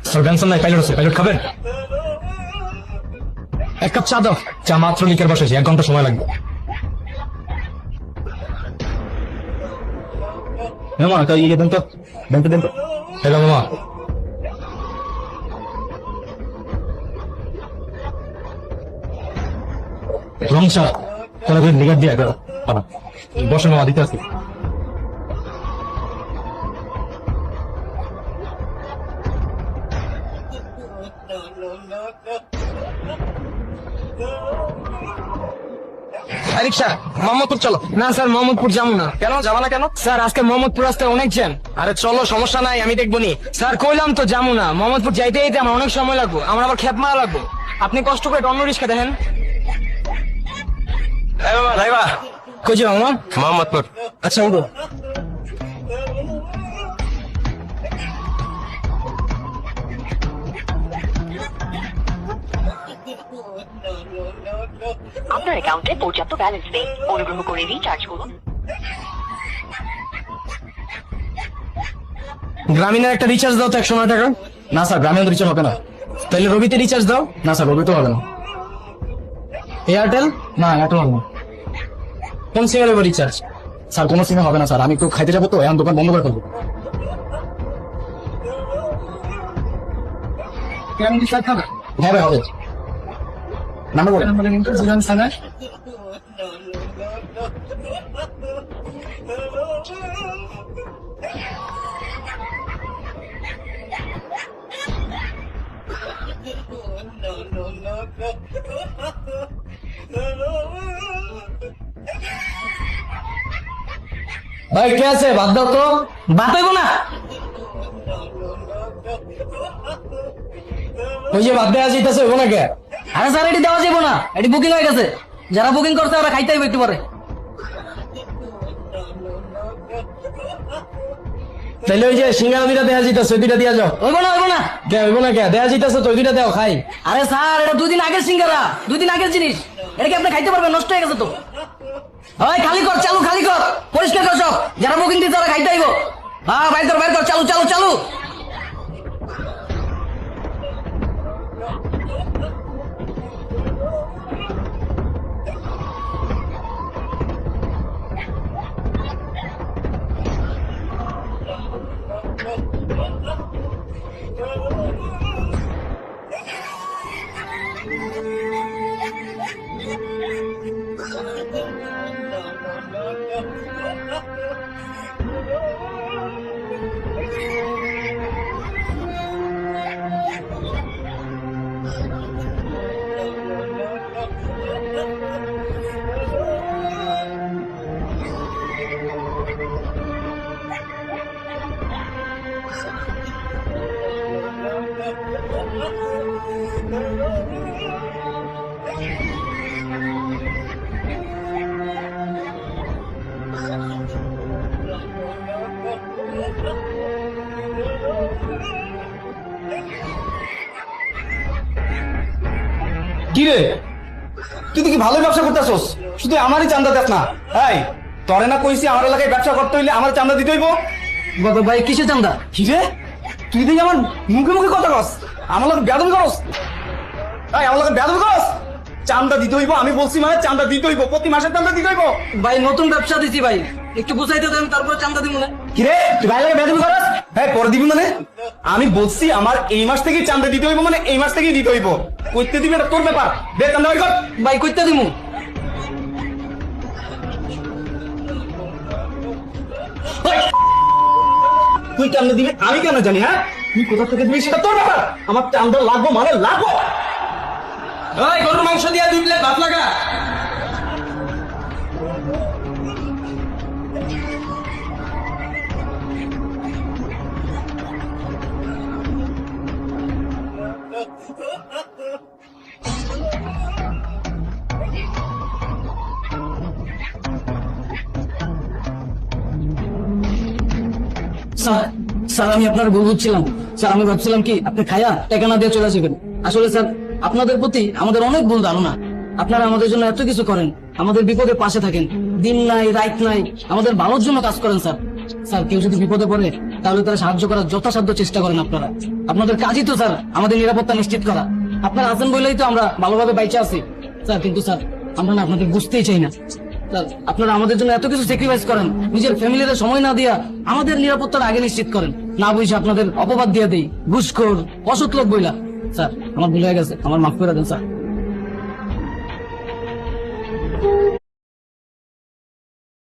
Sir ব্যানসন নাই, pilot আছে। Pilot খাবেন? এক কাপ চা দাও। চা মাত্র লিখে বসেছি, 1 ঘন্টা সময় লাগবে। মামা ইয়ে দেন তো, ব্যাংকে দেন তো। হ্যালো মামা। রং চা তাহলে করে নিগার দিয়ে বসে মামা দিতে আছে। রিক্সা মোহাম্মদপুর চলো। না স্যার মোহাম্মদপুর যাবো না। কেন যাবো না কেন? স্যার আজকে মোহাম্মদপুর রাস্তায় অনেক জ্যাম। আরে চলো, সমস্যা নাই, আমি দেখবো নি। স্যার কইলাম তো যাবো না, মোহাম্মদপুর যাইতে যেতে আমার অনেক সময় লাগবে, আমার আবার খেপ মারা লাগবে। আপনি কষ্ট করে অন্য রিক্সা দেখেন। কই যাবো মামা? মোহাম্মদপুর। আচ্ছা উঠো। আপনার অ্যাকাউন্টে পর্যাপ্ত ব্যালেন্স নেই, অনুগ্রহ করে রিচার্জ করুন। গ্রামীণের একটা রিচার্জ দাও তো 109 টাকা। না স্যার গ্রামীণ রিচার্জ হবে না। তাহলে রবিতে রিচার্জ দাও। না স্যার রবিতে হবে না। এয়ারটেল? না এয়ারটেল হবে না। কোন সিমের হবে রিচার্জ? স্যার কোনো সিমে হবে না স্যার, আমি একটু খাইতে যাবো তো, এখন দোকান বন্ধ করে ফেলবো। হবে হবে। নাম্বার বলেন। 07 ভাই কে আছে? বাদ দাও তো। বাদ হইব না। ওই যে বাদ দেওয়া যাইতেছে, হইব না কে? আরে স্যার এটি দেওয়া যাবো না, এটি বুকিং হয়ে গেছে। যারা বুকিং করছে ওরা খাইতে হইবে একটু পরে। তাহলে ওই যে সিঙ্গারা দুইটা দেওয়া যাইতেছে, ওই দুইটা দিয়া যাও। হইব না হইব না। কে হইব না কে? দেওয়া যাইতেছে তো, ওই দুইটা দেও খাই। আরে স্যার এটা 2 দিন আগের সিঙ্গারা, 2 দিন আগের জিনিস, এটা কি আপনি খাইতে পারবেন? নষ্ট হয়ে গেছে তো। ওই খালি কর, চালু খালি কর, পরিষ্কার কর সব। যারা বুকিং দিচ্ছে ওরা খাইতে হইব। হ্যাঁ বাইর কর বাইর কর, চালু চালু চালু। কি রে, তুই তো কি ভালোই ব্যবসা করতেছস, শুধু আমারই চান্দা দেখ না। এই তরে না কইছি আমার এলাকায় ব্যবসা করতে হইলে আমার চান্দা দিতে হইব। ভাই কিসের চান্দা? কি রে, তুই দেখি আমার মুখে মুখে কথা কস, আমার লোক বেদবি করস। এই আমার লোক বেদবি করস। চান্দা দিতে হইব, আমি বলছি মানে চান্দা দিতে হইব, প্রতি মাসের চান্দা দিতে হইব। ভাই নতুন ব্যবসা দিছি ভাই, একটু বুঝাইতে দেন তারপরে চান্দা দিব না। কি রে, তুই ভাই লাগে বেদবি করস? হ্যাঁ পরে দিবি মানে? আমি বলছি আমার এই মাস থেকেই চান্দা দিতে হইব, মানে এই মাস থেকেই দিতে হইব। কইতে দিবি এটা তোর ব্যাপার। দে চান্দা বের কর। ভাই কইতে দিমু। তুই চান্দা দিবি আমি কেন জানি? হ্যাঁ তুই কোথা থেকে দিবি সেটা তোর ব্যাপার। আমার চান্দা লাগবো মানে লাগবো। ওই গরুর মাংস দিয়া 2 প্লেট ভাত লাগা। স্যার আমি আপনার ভুল বুঝছিলাম। স্যার আমি ভাবছিলাম কি আপনি খায়া টাকা না দিয়ে চলে আসবেন। আসলে স্যার আপনাদের প্রতি আমাদের অনেক ভুল ধারণা। আপনারা আমাদের জন্য এত কিছু করেন, আমাদের বিপদে পাশে থাকেন, দিন নাই রাত নাই আমাদের ভালোর জন্য কাজ করেন স্যার। স্যার কেউ যদি বিপদে পড়ে তাহলে তারা সাহায্য করার যথাসাধ্য চেষ্টা করেন আপনারা। আপনাদের কাজই তো স্যার আমাদের নিরাপত্তা নিশ্চিত করা। আপনারা আছেন বলেই তো আমরা ভালোভাবে বাইচে আছি স্যার। কিন্তু স্যার আমরা না আপনাদের বুঝতেই চাই না স্যার। আপনারা আমাদের জন্য এত কিছু স্যাক্রিফাইস করেন, নিজের ফ্যামিলিতে সময় না দিয়া আমাদের নিরাপত্তার আগে নিশ্চিত করেন। না বুঝে আপনাদের অপবাদ দিয়ে দেই, ঘুষখোর, অসৎ লোক বইলা। স্যার আমার ভুল হয়ে গেছে, আমার মাফ করে দেন স্যার।